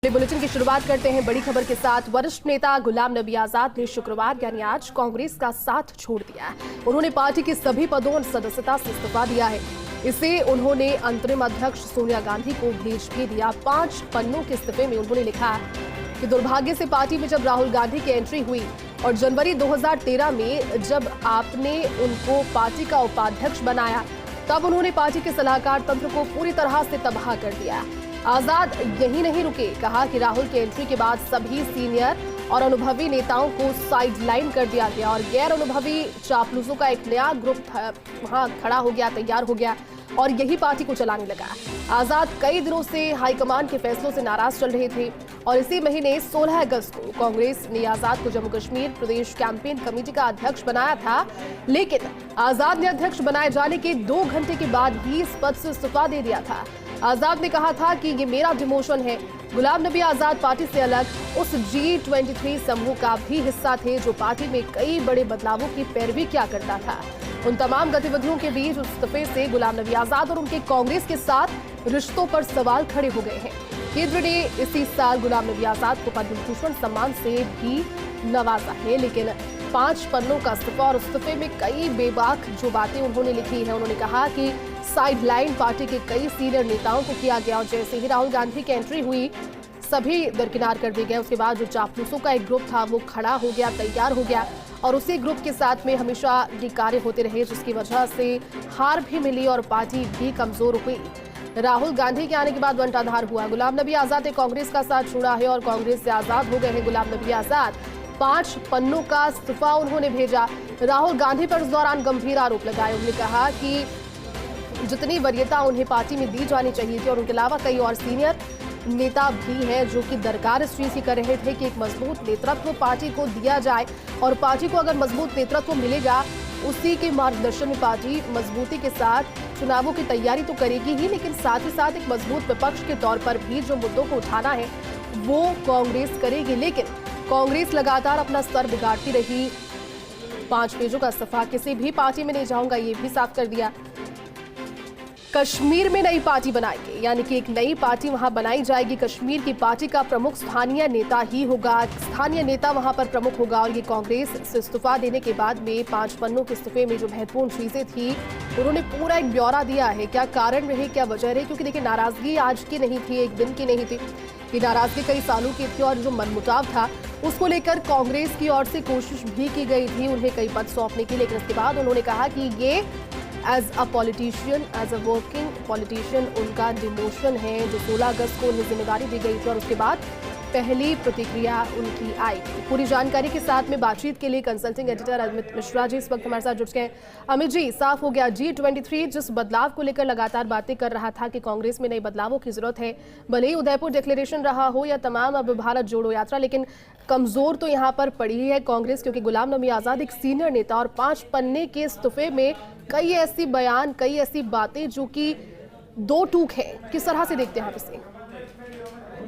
Bulletin की शुरुआत करते हैं बड़ी खबर के साथ। वरिष्ठ नेता गुलाम नबी आजाद ने शुक्रवार यानी आज कांग्रेस का साथ छोड़ दिया है। उन्होंने पार्टी के सभी पदों और सदस्यता से इस्तीफा दिया है। इसे उन्होंने अंतरिम अध्यक्ष सोनिया गांधी को भेज भी दिया। 5 पन्नों के इस्तीफे में उन्होंने लिखा कि दुर्भाग्य से पार्टी में जब राहुल गांधी की एंट्री हुई और जनवरी 2013 में जब आपने उनको पार्टी का उपाध्यक्ष बनाया, तब उन्होंने पार्टी के सलाहकार तंत्र को पूरी तरह से तबाह कर दिया। आजाद यही नहीं रुके, कहा कि राहुल की एंट्री के बाद सभी सीनियर और अनुभवी नेताओं को साइडलाइन कर दिया गया और गैर अनुभवी चापलूसों का एक नया ग्रुप वहां खड़ा हो गया, तैयार हो गया और यही पार्टी को चलाने लगा। आजाद कई दिनों से हाईकमान के फैसलों से नाराज चल रहे थे और इसी महीने 16 अगस्त को कांग्रेस ने आजाद को जम्मू कश्मीर प्रदेश कैंपेन कमेटी का अध्यक्ष बनाया था, लेकिन आजाद ने अध्यक्ष बनाए जाने के 2 घंटे के बाद ही इस पद से इस्तीफा दे दिया था। आजाद ने कहा था कि ये मेरा डिमोशन है। गुलाम नबी आजाद पार्टी से अलग उस G23 समूह का भी हिस्सा थे जो पार्टी में कई बड़े बदलावों की पैरवी किया करता था। उन तमाम गतिविधियों के बीच इस्तीफे से गुलाम नबी आजाद और उनके कांग्रेस के साथ रिश्तों पर सवाल खड़े हो गए हैं। केंद्र ने इसी साल गुलाम नबी आजाद को पद्म भूषण सम्मान से भी नवाजा है, लेकिन 5 पन्नों का इस्तीफा और इस्तीफे में कई बेबाक जो बातें उन्होंने लिखी है। उन्होंने कहा कि साइडलाइन पार्टी के कई सीनियर नेताओं को किया गया और जैसे ही राहुल गांधी की एंट्री हुई सभी दरकिनार कर दिए गए। उसके बाद जो चापलूसों का एक ग्रुप था वो खड़ा हो गया, तैयार हो गया और उसी ग्रुप के साथ में हमेशा ये कार्य होते रहे, जिसकी वजह से हार भी मिली और पार्टी भी कमजोर हुई। राहुल गांधी के आने के बाद बंटाधार हुआ। गुलाम नबी आजाद ने कांग्रेस का साथ छोड़ा है और कांग्रेस से आजाद हो गए हैं गुलाम नबी आजाद। 5 पन्नों का इस्तीफा उन्होंने भेजा। राहुल गांधी पर इस दौरान गंभीर आरोप लगाए। उन्होंने कहा कि जितनी वरीयता उन्हें पार्टी में दी जानी चाहिए थी और उनके अलावा कई और सीनियर नेता भी हैं जो कि दरकार इस चीज की कर रहे थे कि एक मजबूत नेतृत्व पार्टी को दिया जाए और पार्टी को अगर मजबूत नेतृत्व मिलेगा उसी के मार्गदर्शन में पार्टी मजबूती के साथ चुनावों की तैयारी तो करेगी ही, लेकिन साथ ही साथ एक मजबूत विपक्ष के तौर पर भी जो मुद्दों को उठाना है वो कांग्रेस करेगी। लेकिन कांग्रेस लगातार अपना स्तर बिगाड़ती रही। 5 पेजों का इस्तीफा, किसी भी पार्टी में नहीं जाऊंगा, ये भी साफ कर दिया। कश्मीर में नई पार्टी बनाएंगे, यानी कि एक नई पार्टी वहां बनाई जाएगी। कश्मीर की पार्टी का प्रमुख स्थानीय नेता ही होगा, स्थानीय नेता वहां पर प्रमुख होगा और ये कांग्रेस से इस्तीफा देने के बाद में 5 पन्नों के इस्तीफे में जो महत्वपूर्ण चीजें थी उन्होंने पूरा एक ब्यौरा दिया है। क्या कारण रहे, क्या वजह रही, क्योंकि देखिए नाराजगी आज की नहीं थी, एक दिन की नहीं थी, ये नाराजगी कई सालों की थी और जो मनमुटाव था उसको लेकर कांग्रेस की ओर से कोशिश भी की गई थी उन्हें कई पद सौंपने की, लेकिन इसके बाद उन्होंने कहा कि ये as a politician, as a working politician उनका डिमोशन है जो 16 अगस्त को उन्हें जिम्मेदारी दी गई थी और उसके बाद पहली प्रतिक्रिया उनकी आई। पूरी जानकारी के साथ में बातचीत के लिए कंसल्टिंग एडिटर अमित मिश्रा जी इस वक्त हमारे साथ जुड़ गए हैं। अमित जी, साफ हो गया G23 जिस बदलाव को लेकर लगातार बातें कर रहा था कि कांग्रेस में नए बदलावों की जरूरत है, भले ही उदयपुर डिक्लेरेशन रहा हो या तमाम अब भारत जोड़ो यात्रा, लेकिन कमजोर तो यहाँ पर पड़ी है कांग्रेस, क्योंकि गुलाम नबी आजाद एक सीनियर नेता और 5 पन्ने के इस्तीफे में कई ऐसी बयान, कई ऐसी बातें जो कि 2 टूक है। किस तरह से देखते हैं आप इसे?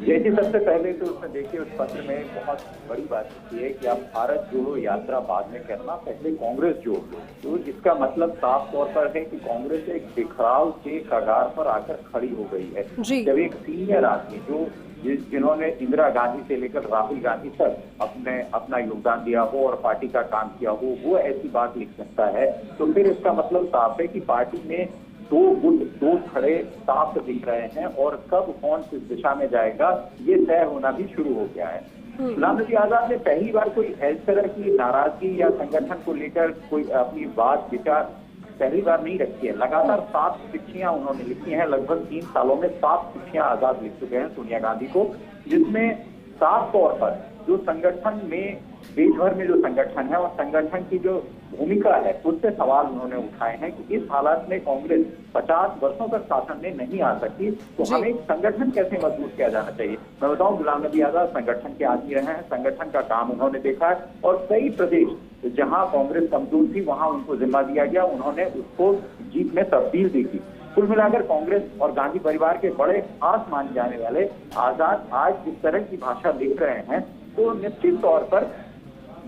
जैसे सबसे पहले तो उसमें देखिए उस पत्र में बहुत बड़ी बात की है कि आप भारत जोड़ो यात्रा बाद में करना, पहले कांग्रेस जोड़ लो। तो इसका मतलब साफ तौर पर है कि कांग्रेस एक बिखराव के कगार पर आकर खड़ी हो गई है। जब एक सीनियर आदमी जो जिन्होंने इंदिरा गांधी से लेकर राहुल गांधी तक अपना योगदान दिया हो और पार्टी का काम किया हो, वो ऐसी बात लिख सकता है, तो फिर इसका मतलब साफ है कि पार्टी में 2 गुट 2 खड़े साफ दिख रहे हैं और कब कौन किस दिशा में जाएगा ये तय होना भी शुरू हो गया है। गुलाम नबी आजाद ने पहली बार कोई इस तरह की नाराजगी या संगठन को लेकर कोई अपनी बात विचार पहली बार नहीं रखी है। लगातार 7 चिट्ठियां उन्होंने लिखी हैं, लगभग 3 सालों में 7 चिट्ठियां आजाद लिख चुके हैं सोनिया गांधी को, जिसमें साफ तौर पर जो संगठन में देश भर में जो संगठन है और संगठन की जो भूमिका है उससे सवाल उन्होंने उठाए हैं कि इस हालात में कांग्रेस 50 वर्षों तक शासन में नहीं आ सकती, तो हमें एक संगठन कैसे मजबूत किया जाना चाहिए। मैं बताऊं, गुलाम नबी आजाद संगठन के आदमी रहे हैं, संगठन का काम उन्होंने देखा है और कई प्रदेश जहां कांग्रेस कमजोर थी वहां उनको जिम्मा दिया गया, उन्होंने उसको जीत में तब्दील दी थी। कुल मिलाकर कांग्रेस और गांधी परिवार के बड़े खास माने जाने वाले आजाद आज इस तरह की भाषा लिख रहे हैं, तो निश्चित तौर पर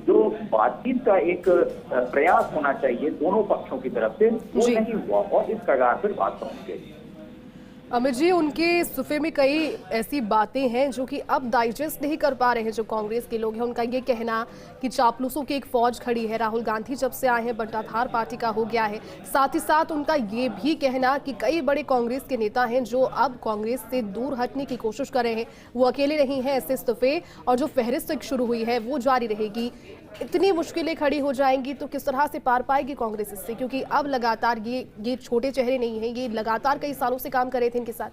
जो बातचीत का एक प्रयास होना चाहिए दोनों पक्षों की तरफ से वो नहीं हुआ और इस कगार पर बात पहुंच गई। अमित जी, उनके इस्तीफे में कई ऐसी बातें हैं जो कि अब डाइजेस्ट नहीं कर पा रहे हैं जो कांग्रेस के लोग हैं। उनका ये कहना कि चापलूसों की एक फौज खड़ी है, राहुल गांधी जब से आए हैं बंटाधार पार्टी का हो गया है। साथ ही साथ उनका ये भी कहना कि कई बड़े कांग्रेस के नेता हैं जो अब कांग्रेस से दूर हटने की कोशिश कर रहे हैं, वो अकेले नहीं हैं। ऐसे इस्तीफे और जो फहरिस्त शुरू हुई है वो जारी रहेगी। इतनी मुश्किलें खड़ी हो जाएंगी तो किस तरह से पार पाएगी कांग्रेस इससे, क्योंकि अब लगातार ये छोटे चेहरे नहीं हैं, ये लगातार कई सालों से काम कर रहे थे इनके साथ।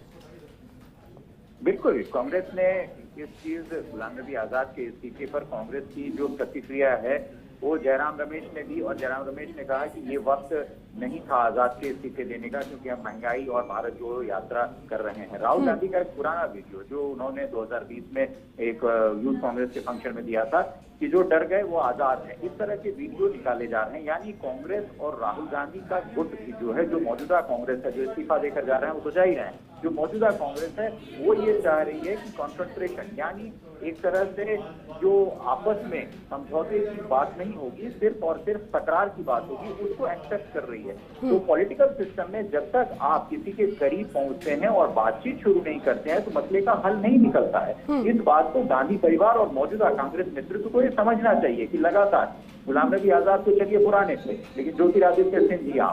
बिल्कुल, कांग्रेस ने इस चीज गुलाम नबी आजाद के इस्तीफे पर कांग्रेस की जो प्रतिक्रिया है वो जयराम रमेश ने दी, और जयराम रमेश ने कहा कि ये वक्त नहीं था आजाद के इस्तीफे देने का, क्योंकि हम महंगाई और भारत जोड़ो यात्रा कर रहे हैं। राहुल गांधी का एक पुराना वीडियो जो उन्होंने 2020 में एक यूथ कांग्रेस के फंक्शन में दिया था कि जो डर गए वो आजाद है, इस तरह के वीडियो निकाले जा रहे हैं। यानी कांग्रेस और राहुल गांधी का गुट जो है, जो मौजूदा कांग्रेस है, जो इस्तीफा देकर जा रहे हैं, वो तो जा ही रहे हैं। जो मौजूदा कांग्रेस है वो ये चाह रही है कि कॉन्फ्रंट्रेशन, यानी एक तरह से जो आपस में समझौते की बात नहीं होगी, सिर्फ और सिर्फ तकरार की बात होगी, उसको एक्सेप्ट कर रही है। तो पॉलिटिकल सिस्टम में जब तक आप किसी के करीब पहुंचते हैं और बातचीत शुरू नहीं करते हैं तो मसले का हल नहीं निकलता है। इस बात को गांधी परिवार और मौजूदा कांग्रेस नेतृत्व को ये समझना चाहिए कि लगातार गुलाम नबी आजाद तो चलिए पुराने थे, लेकिन ज्योतिरादित्य सिंधिया,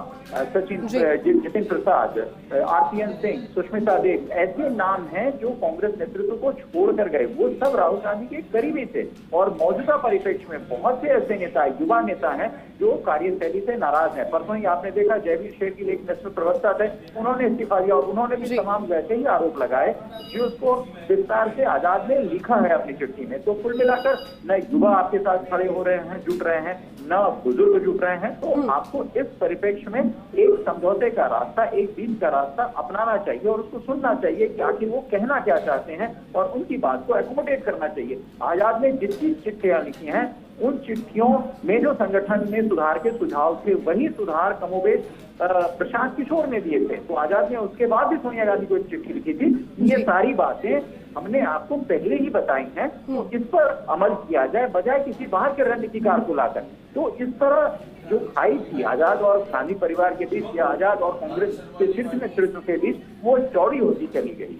सचिन, जितिन प्रसाद, आरपीएन सिंह, सुष्मिता देव, ऐसे नाम हैं जो कांग्रेस नेतृत्व को छोड़कर गए। वो सब राहुल गांधी के करीबी थे। और मौजूदा परिप्रेक्ष्य में बहुत से ऐसे नेता, युवा नेता हैं जो कार्यशैली से नाराज हैं। परसों ही आपने देखा जयवीर शेरगिल एक नेशनल प्रवक्ता थे, उन्होंने इस्तीफा दिया और उन्होंने भी तमाम वैसे ही आरोप लगाए जो उसको विस्तार से आजाद ने लिखा है अपनी चिट्ठी में। तो कुल मिलाकर न युवा आपके साथ खड़े हो रहे हैं, जुट रहे हैं, न बुजुर्ग जुट रहे हैं। तो आपको इस परिप्रेक्ष्य में एक समझौते का रास्ता, एक बीच का रास्ता अपनाना चाहिए और उसको सुनना चाहिए कि आखिर वो कहना क्या चाहते हैं और उनकी बात को एकोमोडेट करना चाहिए। आजाद ने जितनी चिट्ठियां लिखी हैं उन चिट्ठियों में जो संगठन में सुधार के सुझाव थे, वही सुधार कमोबेश प्रशांत किशोर ने दिए थे। तो आजाद ने उसके बाद भी सोनिया गांधी को एक चिट्ठी लिखी थी। ये सारी बातें हमने आपको पहले ही बताई हैं, तो इस पर अमल किया जाए बजाय किसी बाहर के रणनीतिकार को लाकर। तो इस तरह जो खाई थी आजाद और गांधी परिवार के बीच या आजाद और कांग्रेस के शीर्ष नेतृत्व के बीच, वो चौड़ी होती चली गई।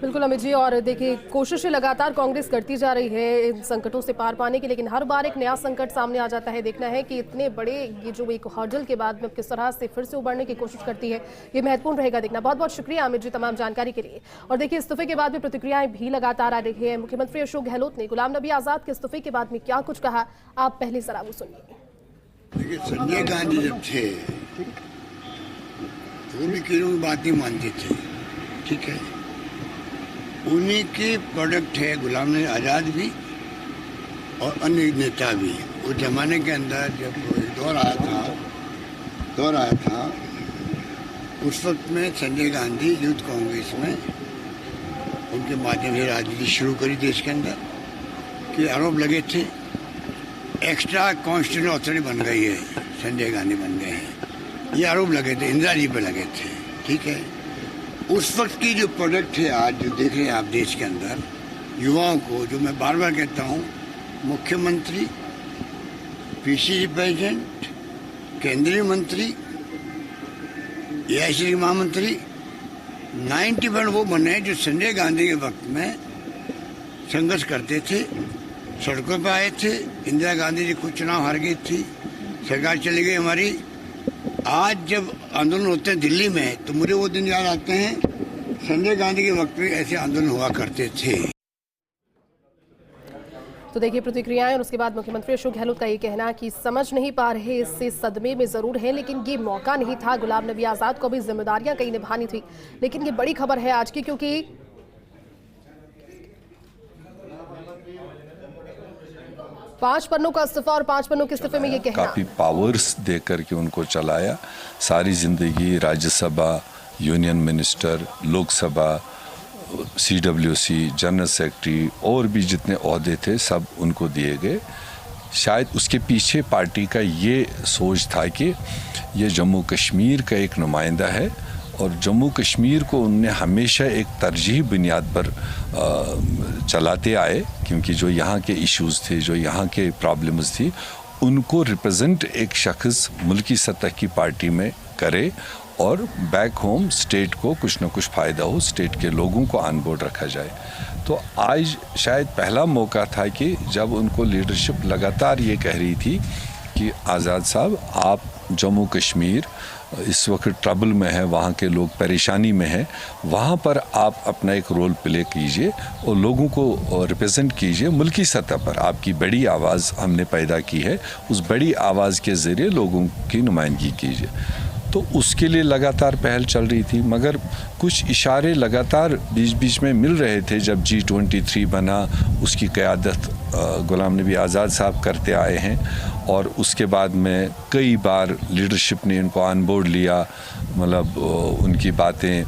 बिल्कुल अमित जी, और देखिए कोशिशें लगातार कांग्रेस करती जा रही है इन संकटों से पार पाने की, लेकिन हर बार एक नया संकट सामने आ जाता है। देखना है कि इतने बड़े ये जो एक हर्डल के बाद में किस तरह से फिर से उबरने की कोशिश करती है, ये महत्वपूर्ण रहेगा देखना। बहुत बहुत शुक्रिया अमित जी तमाम जानकारी के लिए। और देखिए इस्तीफे के बाद में प्रतिक्रियाएं भी लगातार आ रही है। मुख्यमंत्री अशोक गहलोत ने गुलाम नबी आजाद के इस्तीफे के बाद में क्या कुछ कहा, आप पहले जरा वो सुनिए। देखिए, संजय गांधी जब थे वो भी किसी बात नहीं मानते थे, ठीक है, उन्हीं के प्रोडक्ट है गुलाम नबी आजाद भी और अन्य नेता भी। उस जमाने के अंदर जब दौर आया था उस वक्त में संजय गांधी यूथ कांग्रेस में उनके माध्यम से राजनीति शुरू करी देश के अंदर कि आरोप लगे थे एक्स्ट्रा कॉन्स्टिट्यूशनल अथॉरिटी बन गई है, संजय गांधी बन गए हैं, ये आरोप लगे थे, इंदिरा जी पे लगे थे, ठीक है। उस वक्त की जो प्रोडक्ट है आज जो देख रहे हैं आप देश के अंदर युवाओं को, जो मैं बार बार कहता हूँ, मुख्यमंत्री, पीसीसी प्रेसिडेंट, केंद्रीय मंत्री, एआईसीसी के महामंत्री, 90% वो बने जो संजय गांधी के वक्त में संघर्ष करते थे, सड़कों पर आए थे। इंदिरा गांधी जी खुद चुनाव हार गई थी, सरकार चली गई हमारी। आज जब आंदोलन होते हैं दिल्ली में तो मुझे वो दिन याद आते हैं, संजय गांधी के वक्त में ऐसे आंदोलन हुआ करते थे। तो देखिए प्रतिक्रियाएं और उसके बाद मुख्यमंत्री अशोक गहलोत का ये कहना कि समझ नहीं पा रहे, इससे सदमे में जरूर है, लेकिन ये मौका नहीं था। गुलाम नबी आजाद को भी जिम्मेदारियां कई निभानी थी। लेकिन ये बड़ी खबर है आज की, क्योंकि 5 पन्नों का इस्तीफा और 5 पन्नों के इस्तीफे में ये कहना, काफी पावर्स देकर के उनको चलाया। सारी जिंदगी Rajya Sabha, union minister, Lok Sabha, CWC, general secretary और भी जितने ओहदे थे सब उनको दिए गए। शायद उसके पीछे पार्टी का ये सोच था कि ये जम्मू कश्मीर का एक नुमाइंदा है और जम्मू कश्मीर को उनने हमेशा एक तरजीह बुनियाद पर चलाते आए, क्योंकि जो यहाँ के इश्यूज थे, जो यहाँ के प्रॉब्लम्स थी, उनको रिप्रेजेंट एक शख्स मुल्की सतह की पार्टी में करे और बैक होम स्टेट को कुछ ना कुछ फ़ायदा हो, स्टेट के लोगों को ऑन बोर्ड रखा जाए। तो आज शायद पहला मौका था कि जब उनको लीडरशिप लगातार ये कह रही थी कि आज़ाद साहब आप जम्मू कश्मीर इस वक्त ट्रबल में है, वहाँ के लोग परेशानी में हैं, वहाँ पर आप अपना एक रोल प्ले कीजिए और लोगों को रिप्रेजेंट कीजिए। मुल्की सतह पर आपकी बड़ी आवाज़ हमने पैदा की है, उस बड़ी आवाज़ के ज़रिए लोगों की नुमाइंदगी कीजिए। तो उसके लिए लगातार पहल चल रही थी, मगर कुछ इशारे लगातार बीच बीच में मिल रहे थे। जब G23 बना, उसकी क़यादत गुलाम नबी आज़ाद साहब करते आए हैं और उसके बाद में कई बार लीडरशिप ने इनको ऑन बोर्ड लिया, मतलब उनकी बातें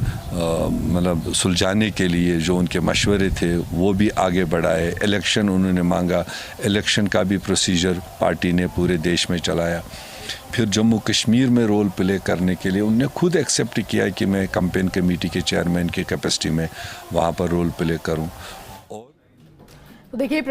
मतलब सुलझाने के लिए जो उनके मशवरे थे वो भी आगे बढ़ाए। इलेक्शन उन्होंने मांगा, इलेक्शन का भी प्रोसीजर पार्टी ने पूरे देश में चलाया। फिर जम्मू कश्मीर में रोल प्ले करने के लिए उन्होंने खुद एक्सेप्ट किया कि मैं कैंपेन कमेटी के चेयरमैन की कैपेसिटी में वहाँ पर रोल प्ले करूँ। तो देखिए